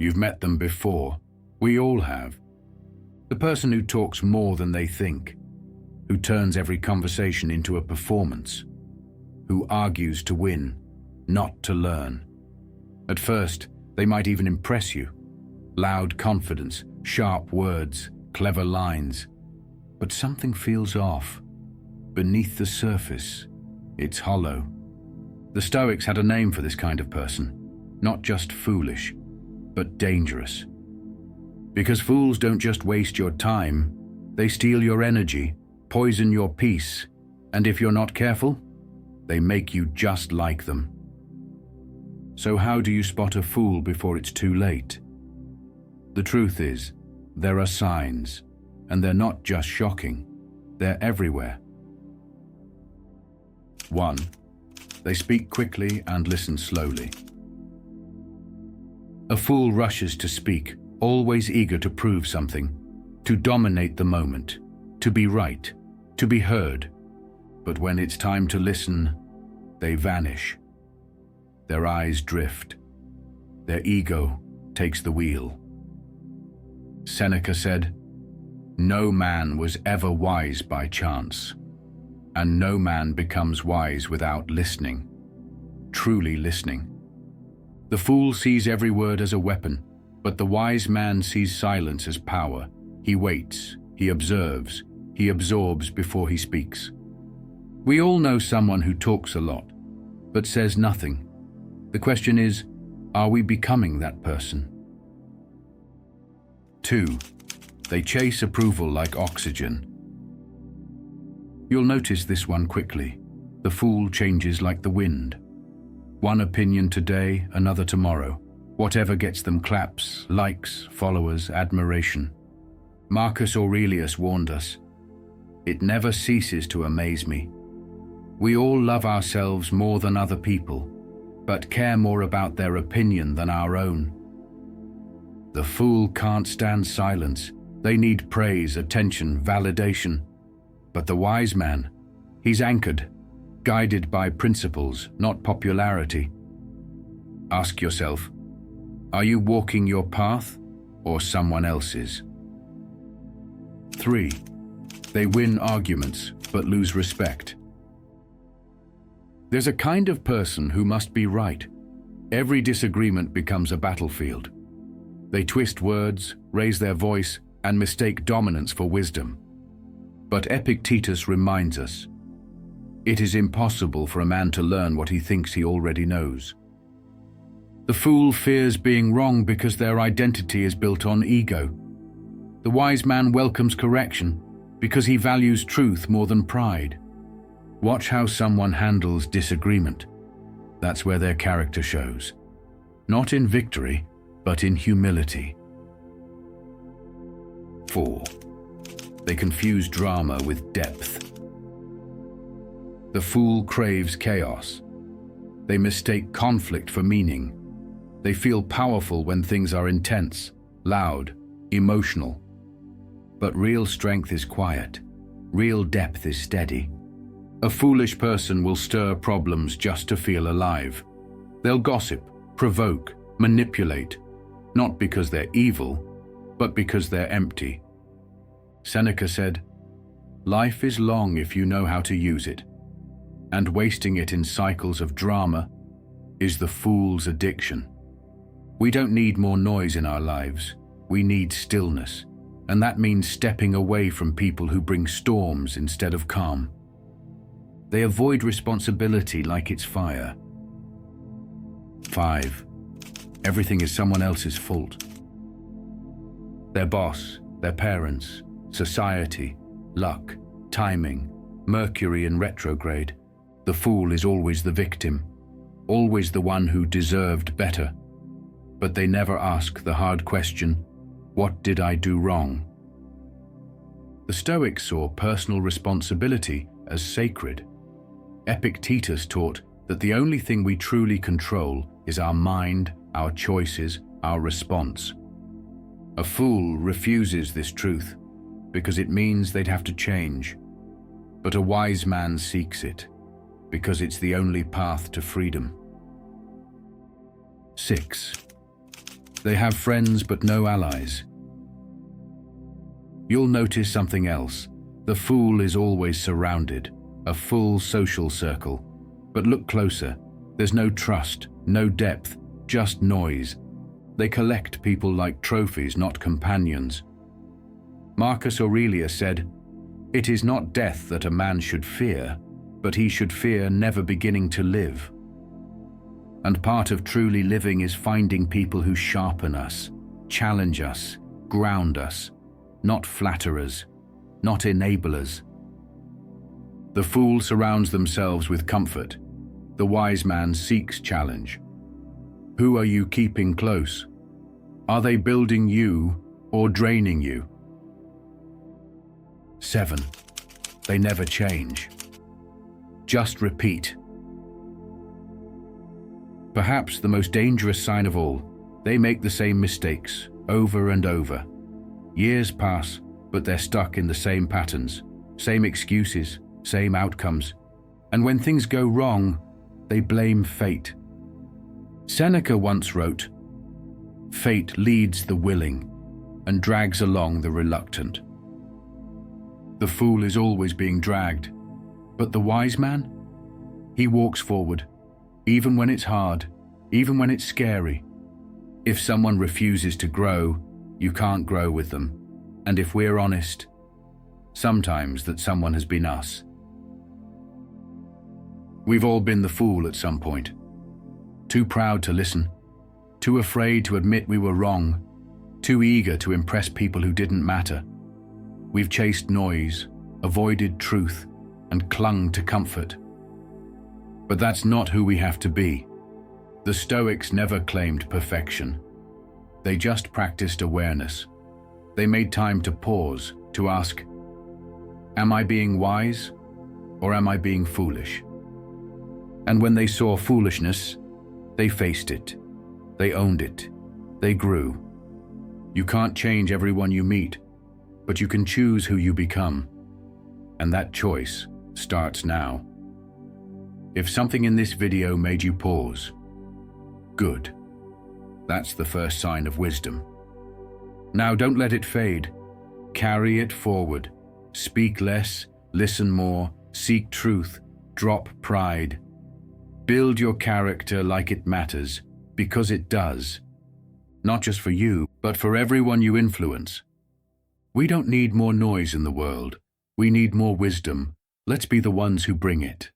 You've met them before. We all have. The person who talks more than they think, who turns every conversation into a performance, who argues to win, not to learn. At first, they might even impress you. Loud confidence, sharp words, clever lines. But something feels off. Beneath the surface, it's hollow. The Stoics had a name for this kind of person. Not just foolish, but dangerous. Because fools don't just waste your time, they steal your energy, poison your peace, and if you're not careful, they make you just like them. So how do you spot a fool before it's too late? The truth is, there are signs, and they're not just shocking, they're everywhere. 1. They speak quickly and listen slowly. A fool rushes to speak, always eager to prove something, to dominate the moment, to be right, to be heard. But when it's time to listen, they vanish. Their eyes drift. Their ego takes the wheel. Seneca said, "No man was ever wise by chance, and no man becomes wise without listening, truly listening." The fool sees every word as a weapon, but the wise man sees silence as power. He waits, he observes, he absorbs before he speaks. We all know someone who talks a lot, but says nothing. The question is, are we becoming that person? 2. They chase approval like oxygen. You'll notice this one quickly. The fool changes like the wind. One opinion today, another tomorrow. Whatever gets them claps, likes, followers, admiration. Marcus Aurelius warned us, "It never ceases to amaze me. We all love ourselves more than other people, but care more about their opinion than our own." The fool can't stand silence. They need praise, attention, validation. But the wise man, he's anchored, guided by principles, not popularity. Ask yourself, are you walking your path or someone else's? 3. They win arguments but lose respect. There's a kind of person who must be right. Every disagreement becomes a battlefield. They twist words, raise their voice, and mistake dominance for wisdom. But Epictetus reminds us, it is impossible for a man to learn what he thinks he already knows. The fool fears being wrong because their identity is built on ego. The wise man welcomes correction because he values truth more than pride. Watch how someone handles disagreement. That's where their character shows. Not in victory, but in humility. 4. They confuse drama with depth. The fool craves chaos. They mistake conflict for meaning. They feel powerful when things are intense, loud, emotional. But real strength is quiet. Real depth is steady. A foolish person will stir problems just to feel alive. They'll gossip, provoke, manipulate, not because they're evil, but because they're empty. Seneca said, "Life is long if you know how to use it, and wasting it in cycles of drama is the fool's addiction." We don't need more noise in our lives. We need stillness, and that means stepping away from people who bring storms instead of calm. They avoid responsibility like it's fire. 5. Everything is someone else's fault. Their boss, their parents, society, luck, timing, Mercury in retrograde. The fool is always the victim, always the one who deserved better. But they never ask the hard question, what did I do wrong? The Stoics saw personal responsibility as sacred. Epictetus taught that the only thing we truly control is our mind, our choices, our response. A fool refuses this truth because it means they'd have to change. But a wise man seeks it because it's the only path to freedom. 6. They have friends but no allies. You'll notice something else. The fool is always surrounded, a full social circle. But look closer. There's no trust, no depth, just noise. They collect people like trophies, not companions. Marcus Aurelius said, "It is not death that a man should fear, but he should fear never beginning to live." And part of truly living is finding people who sharpen us, challenge us, ground us, not flatterers, not enablers. The fool surrounds themselves with comfort. The wise man seeks challenge. Who are you keeping close? Are they building you or draining you? 7. They never change. Just repeat. Perhaps the most dangerous sign of all, they make the same mistakes over and over. Years pass, but they're stuck in the same patterns, same excuses, same outcomes. And when things go wrong, they blame fate. Seneca once wrote, "Fate leads the willing and drags along the reluctant." The fool is always being dragged, but the wise man? He walks forward, even when it's hard, even when it's scary. If someone refuses to grow, you can't grow with them. And if we're honest, sometimes that someone has been us. We've all been the fool at some point. Too proud to listen, too afraid to admit we were wrong, too eager to impress people who didn't matter. We've chased noise, avoided truth, and clung to comfort. But that's not who we have to be. The Stoics never claimed perfection. They just practiced awareness. They made time to pause, to ask, am I being wise or am I being foolish? And when they saw foolishness, they faced it. They owned it. They grew. You can't change everyone you meet, but you can choose who you become. And that choice starts now. If something in this video made you pause, good. That's the first sign of wisdom. Now don't let it fade. Carry it forward. Speak less, listen more, seek truth, drop pride. Build your character like it matters, because it does. Not just for you, but for everyone you influence. We don't need more noise in the world. We need more wisdom. Let's be the ones who bring it.